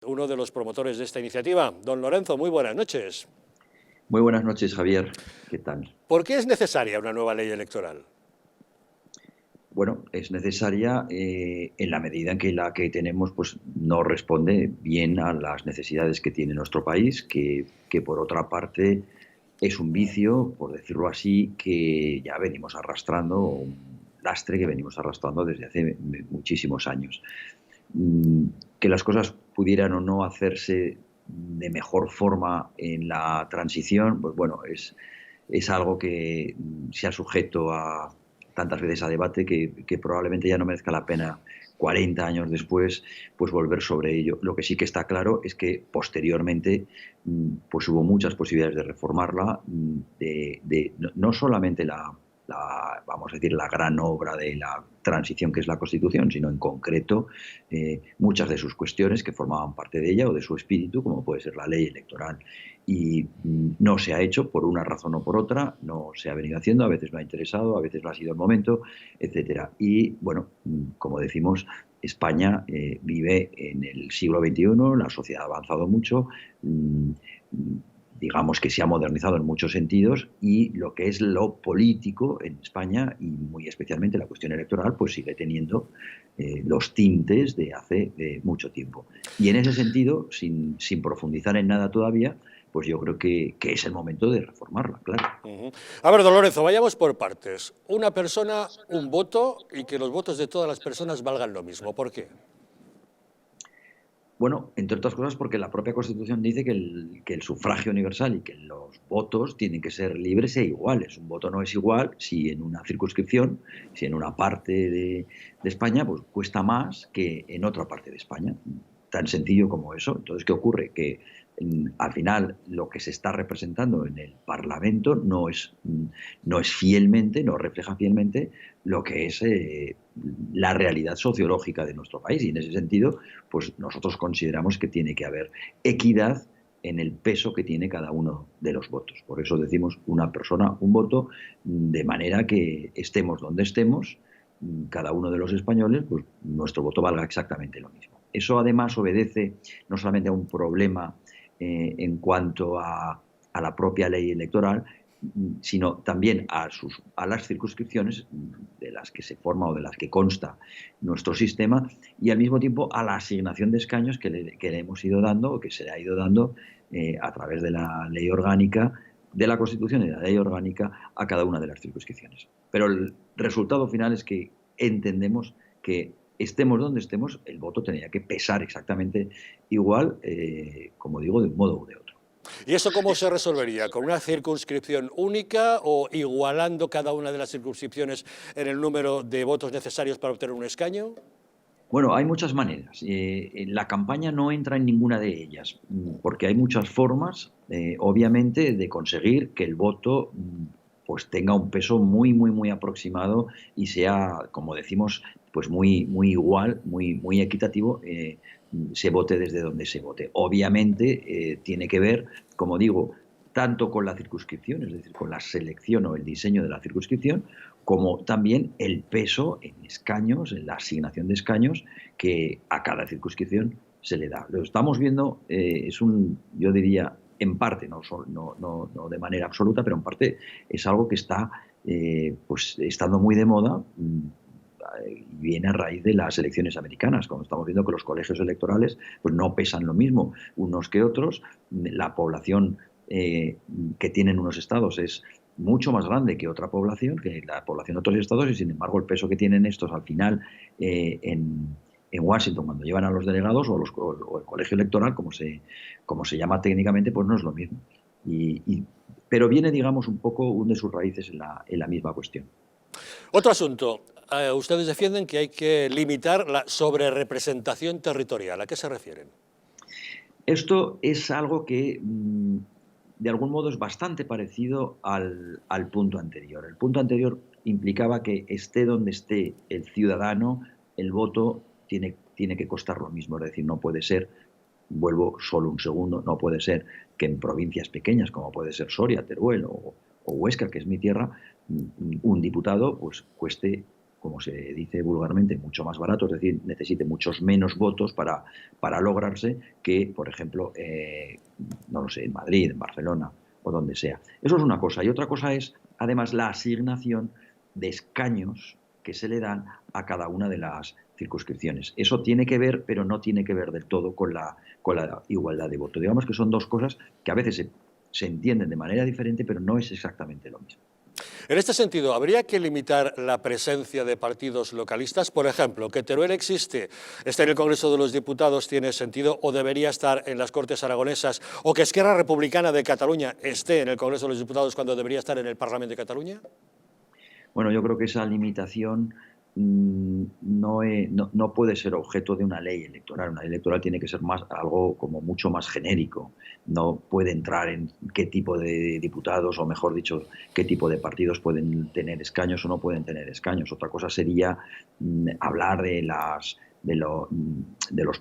Uno de los promotores de esta iniciativa. Don Lorenzo, muy buenas noches. Muy buenas noches, Javier. ¿Qué tal? ¿Por qué es necesaria una nueva ley electoral? Bueno, es necesaria en la medida en que la que tenemos pues, no responde bien a las necesidades que tiene nuestro país, que por otra parte es un vicio, por decirlo así, que ya venimos arrastrando, un lastre que venimos arrastrando desde hace muchísimos años. Mm, Que las cosas pudieran o no hacerse de mejor forma en la transición, pues bueno, es algo que sea sujeto a tantas veces a debate que probablemente ya no merezca la pena 40 años después pues volver sobre ello. Lo que sí que está claro es que posteriormente pues hubo muchas posibilidades de reformarla, no solamente vamos a decir, la gran obra de la transición que es la Constitución, sino en concreto muchas de sus cuestiones que formaban parte de ella o de su espíritu, como puede ser la ley electoral. Y no se ha hecho por una razón o por otra, no se ha venido haciendo, a veces no ha interesado, a veces no ha sido el momento, etcétera. Y bueno, como decimos, España vive en el siglo XXI, la sociedad ha avanzado mucho, digamos que se ha modernizado en muchos sentidos y lo que es lo político en España y muy especialmente la cuestión electoral pues sigue teniendo los tintes de hace mucho tiempo. Y en ese sentido, sin profundizar en nada todavía, pues yo creo que es el momento de reformarla, claro. A ver, don Lorenzo, vayamos por partes. Una persona, un voto y que los votos de todas las personas valgan lo mismo. ¿Por qué? Bueno, entre otras cosas porque la propia Constitución dice que el sufragio universal y que los votos tienen que ser libres e iguales. Un voto no es igual si en una circunscripción, si en una parte de España, pues cuesta más que en otra parte de España. Tan sencillo como eso. Entonces, ¿qué ocurre? Que al final lo que se está representando en el Parlamento no es fielmente, no refleja fielmente lo que es la realidad sociológica de nuestro país. Y en ese sentido, pues nosotros consideramos que tiene que haber equidad en el peso que tiene cada uno de los votos. Por eso decimos una persona, un voto, de manera que estemos donde estemos, cada uno de los españoles, pues nuestro voto valga exactamente lo mismo. Eso además obedece no solamente a un problema en cuanto a la propia ley electoral, sino también a las circunscripciones de las que se forma o de las que consta nuestro sistema y al mismo tiempo a la asignación de escaños que le hemos ido dando o que se le ha ido dando a través de la ley orgánica, de la Constitución y de la ley orgánica a cada una de las circunscripciones. Pero el resultado final es que entendemos que estemos donde estemos, el voto tendría que pesar exactamente igual, como digo, de un modo u de otro. ¿Y eso cómo se resolvería? ¿Con una circunscripción única o igualando cada una de las circunscripciones en el número de votos necesarios para obtener un escaño? Bueno, hay muchas maneras. La campaña no entra en ninguna de ellas, porque hay muchas formas, obviamente, de conseguir que el voto pues tenga un peso muy, muy, muy aproximado y sea, como decimos, pues muy, muy igual, muy, muy equitativo, se vote desde donde se vote. Obviamente, tiene que ver, como digo, tanto con la circunscripción, es decir, con la selección o el diseño de la circunscripción, como también el peso en escaños, en la asignación de escaños que a cada circunscripción se le da. Lo estamos viendo, yo diría, en parte, no de manera absoluta, pero en parte es algo que está pues estando muy de moda y viene a raíz de las elecciones americanas, cuando estamos viendo que los colegios electorales pues no pesan lo mismo unos que otros, la población que tienen unos estados es mucho más grande que otra población, que la población de otros estados, y sin embargo el peso que tienen estos al final en Washington, cuando llevan a los delegados o el colegio electoral, como se llama técnicamente, pues no es lo mismo. Pero viene, digamos, un poco, hunde sus raíces en la misma cuestión. Otro asunto. Ustedes defienden que hay que limitar la sobrerepresentación territorial. ¿A qué se refieren? Esto es algo que de algún modo es bastante parecido al punto anterior. El punto anterior implicaba que esté donde esté el ciudadano, el voto tiene que costar lo mismo. Es decir, no puede ser, vuelvo solo un segundo, no puede ser que en provincias pequeñas como puede ser Soria, Teruel o Huesca, que es mi tierra, un diputado pues cueste como se dice vulgarmente, mucho más barato, es decir, necesite muchos menos votos para lograrse que, por ejemplo, no lo sé, en Madrid, en Barcelona o donde sea. Eso es una cosa. Y otra cosa es, además, la asignación de escaños que se le dan a cada una de las circunscripciones. Eso tiene que ver, pero no tiene que ver del todo con la igualdad de voto. Digamos que son dos cosas que a veces se entienden de manera diferente, pero no es exactamente lo mismo. En este sentido, ¿habría que limitar la presencia de partidos localistas? Por ejemplo, que Teruel esté en el Congreso de los Diputados, ¿tiene sentido o debería estar en las Cortes Aragonesas? ¿O que Esquerra Republicana de Cataluña esté en el Congreso de los Diputados cuando debería estar en el Parlamento de Cataluña? Bueno, yo creo que esa limitación no puede ser objeto de una ley electoral. Una ley electoral tiene que ser algo como mucho más genérico. No puede entrar en qué tipo de diputados, o mejor dicho, qué tipo de partidos pueden tener escaños o no pueden tener escaños. Otra cosa sería hablar de los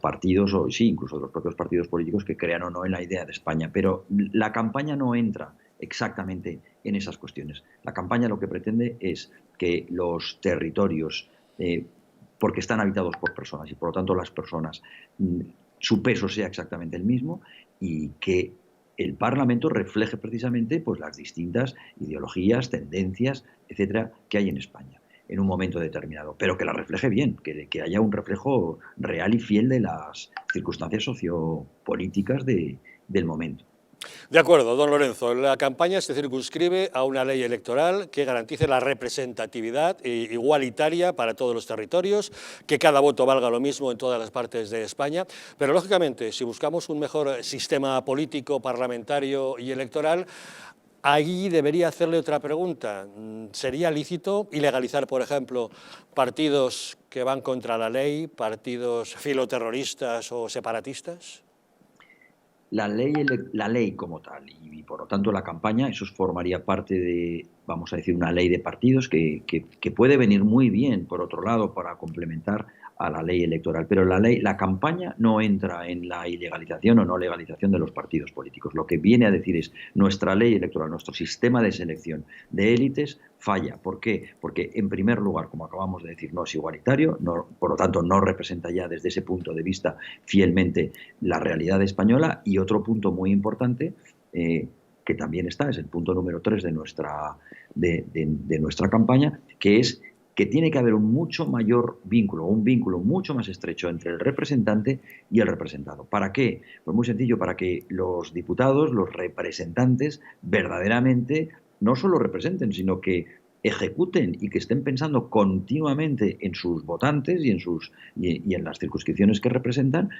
partidos, o sí, incluso de los propios partidos políticos que crean o no en la idea de España. Pero la campaña no entra exactamente en esas cuestiones. La campaña lo que pretende es que los territorios, porque están habitados por personas y por lo tanto las personas, su peso sea exactamente el mismo, y que el Parlamento refleje precisamente pues, las distintas ideologías, tendencias, etcétera, que hay en España en un momento determinado, pero que la refleje bien, que haya un reflejo real y fiel de las circunstancias sociopolíticas del momento. De acuerdo, don Lorenzo. La campaña se circunscribe a una ley electoral que garantice la representatividad igualitaria para todos los territorios, que cada voto valga lo mismo en todas las partes de España. Pero, lógicamente, si buscamos un mejor sistema político, parlamentario y electoral, ahí debería hacerle otra pregunta. ¿Sería lícito ilegalizar, por ejemplo, partidos que van contra la ley, partidos filoterroristas o separatistas? La ley como tal y por lo tanto la campaña, eso formaría parte de, vamos a decir, una ley de partidos que puede venir muy bien, por otro lado, para complementar a la ley electoral. Pero la campaña no entra en la ilegalización o no legalización de los partidos políticos. Lo que viene a decir es nuestra ley electoral, nuestro sistema de selección de élites falla. ¿Por qué? Porque, en primer lugar, como acabamos de decir, no es igualitario, por lo tanto no representa ya desde ese punto de vista fielmente la realidad española. Y otro punto muy importante, que también es el punto número 3 de nuestra campaña, que es que tiene que haber un mucho mayor vínculo, un vínculo mucho más estrecho entre el representante y el representado. ¿Para qué? Pues muy sencillo, para que los diputados, los representantes, verdaderamente no solo representen, sino que ejecuten y que estén pensando continuamente en sus votantes y en las circunscripciones que representan,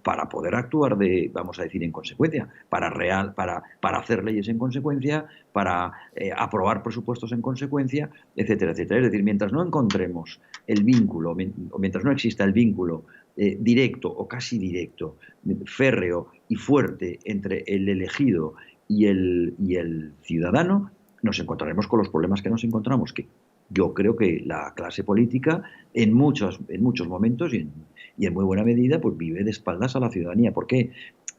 para poder actuar vamos a decir, en consecuencia, para hacer leyes en consecuencia, para aprobar presupuestos en consecuencia, etcétera, etcétera. Es decir, mientras no encontremos el vínculo, o mientras no exista el vínculo directo o casi directo, férreo y fuerte entre el elegido y el ciudadano, nos encontraremos con los problemas que nos encontramos, que yo creo que la clase política en muchos momentos y en muy buena medida pues vive de espaldas a la ciudadanía. ¿Por qué?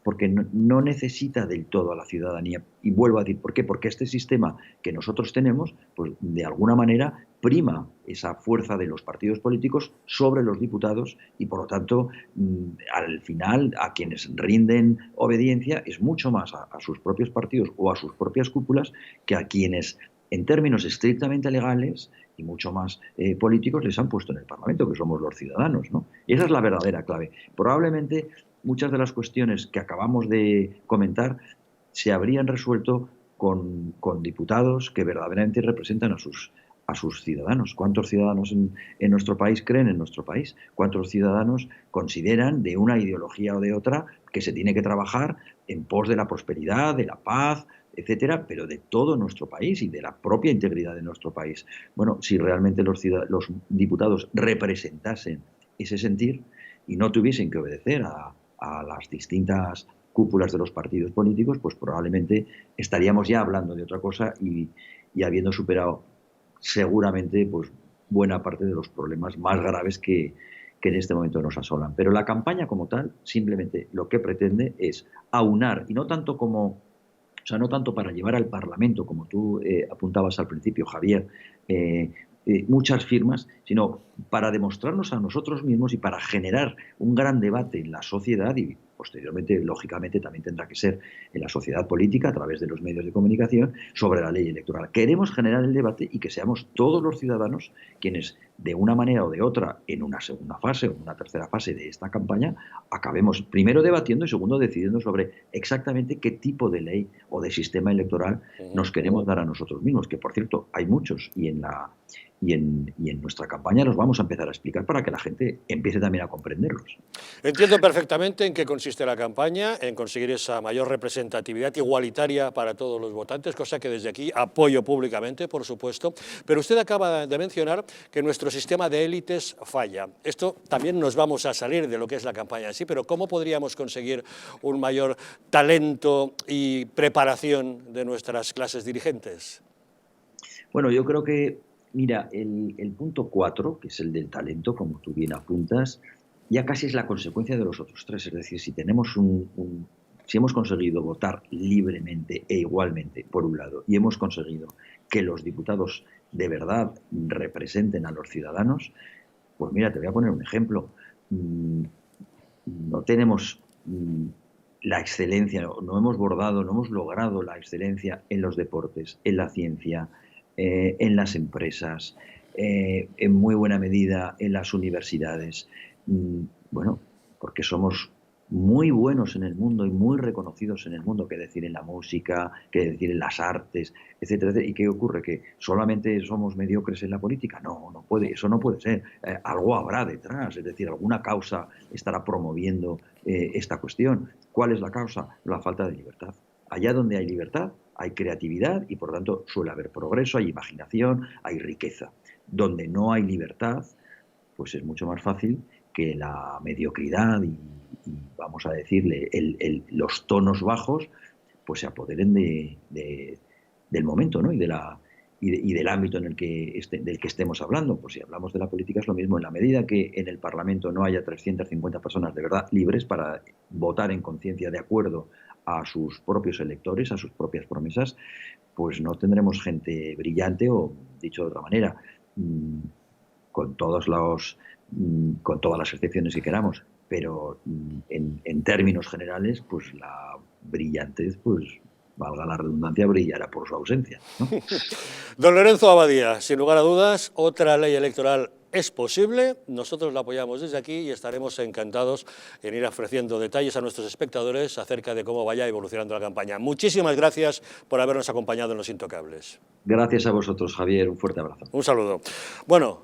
Porque no necesita del todo a la ciudadanía. Y vuelvo a decir, ¿por qué? Porque este sistema que nosotros tenemos, pues de alguna manera prima esa fuerza de los partidos políticos sobre los diputados y, por lo tanto, al final, a quienes rinden obediencia es mucho más a sus propios partidos o a sus propias cúpulas que a quienes, en términos estrictamente legales y mucho más políticos, les han puesto en el Parlamento, que somos los ciudadanos, ¿no? Y esa es la verdadera clave. Probablemente muchas de las cuestiones que acabamos de comentar se habrían resuelto con diputados que verdaderamente representan a sus ciudadanos. ¿Cuántos ciudadanos en nuestro país creen en nuestro país? ¿Cuántos ciudadanos consideran, de una ideología o de otra, que se tiene que trabajar en pos de la prosperidad, de la paz, etcétera, pero de todo nuestro país y de la propia integridad de nuestro país? Bueno, si realmente los diputados representasen ese sentir y no tuviesen que obedecer a las distintas cúpulas de los partidos políticos, pues probablemente estaríamos ya hablando de otra cosa y habiendo superado seguramente pues buena parte de los problemas más graves que en este momento nos asolan. Pero la campaña como tal simplemente lo que pretende es aunar, y no tanto no tanto para llevar al Parlamento, como tú apuntabas al principio, Javier, muchas firmas, sino para demostrarnos a nosotros mismos y para generar un gran debate en la sociedad y posteriormente, lógicamente, también tendrá que ser en la sociedad política a través de los medios de comunicación sobre la ley electoral. Queremos generar el debate y que seamos todos los ciudadanos quienes, de una manera o de otra, en una segunda fase o en una tercera fase de esta campaña, acabemos primero debatiendo y segundo decidiendo sobre exactamente qué tipo de ley o de sistema electoral nos queremos dar a nosotros mismos, que por cierto hay muchos y en nuestra campaña los vamos a empezar a explicar para que la gente empiece también a comprenderlos. Entiendo perfectamente en qué consiste la campaña, en conseguir esa mayor representatividad igualitaria para todos los votantes, cosa que desde aquí apoyo públicamente, por supuesto. Pero usted acaba de mencionar que nuestro sistema de élites falla. Esto también nos vamos a salir de lo que es la campaña en sí, pero ¿cómo podríamos conseguir un mayor talento y preparación de nuestras clases dirigentes? Bueno, yo creo que, mira, el punto 4, que es el del talento, como tú bien apuntas, ya casi es la consecuencia de los otros tres. Es decir, si tenemos si hemos conseguido votar libremente e igualmente, por un lado, y hemos conseguido que los diputados de verdad representen a los ciudadanos, pues mira, te voy a poner un ejemplo. No tenemos la excelencia, no hemos bordado, no hemos logrado la excelencia en los deportes, en la ciencia, en las empresas, en muy buena medida en las universidades. Bueno, porque somos muy buenos en el mundo y muy reconocidos en el mundo, que decir en la música, que decir en las artes, etcétera, etcétera. ¿Y qué ocurre? ¿Que solamente somos mediocres en la política? No, no puede, eso no puede ser. Algo habrá detrás, es decir, alguna causa estará promoviendo esta cuestión. ¿Cuál es la causa? La falta de libertad. Allá donde hay libertad, hay creatividad y, por tanto, suele haber progreso, hay imaginación, hay riqueza. Donde no hay libertad, pues es mucho más fácil que la mediocridad y vamos a decirle, los tonos bajos, pues se apoderen del momento, ¿no? Y del ámbito en el que del que estemos hablando. Pues si hablamos de la política es lo mismo. En la medida que en el Parlamento no haya 350 personas de verdad libres para votar en conciencia de acuerdo a sus propios electores, a sus propias promesas, pues no tendremos gente brillante o, dicho de otra manera, con todas las excepciones que queramos, pero en términos generales, pues la brillantez, pues valga la redundancia, brillará por su ausencia, ¿no? Don Lorenzo Abadía, sin lugar a dudas, otra ley electoral es posible, nosotros la apoyamos desde aquí y estaremos encantados en ir ofreciendo detalles a nuestros espectadores acerca de cómo vaya evolucionando la campaña. Muchísimas gracias por habernos acompañado en Los Intocables. Gracias a vosotros, Javier, un fuerte abrazo. Un saludo. Bueno,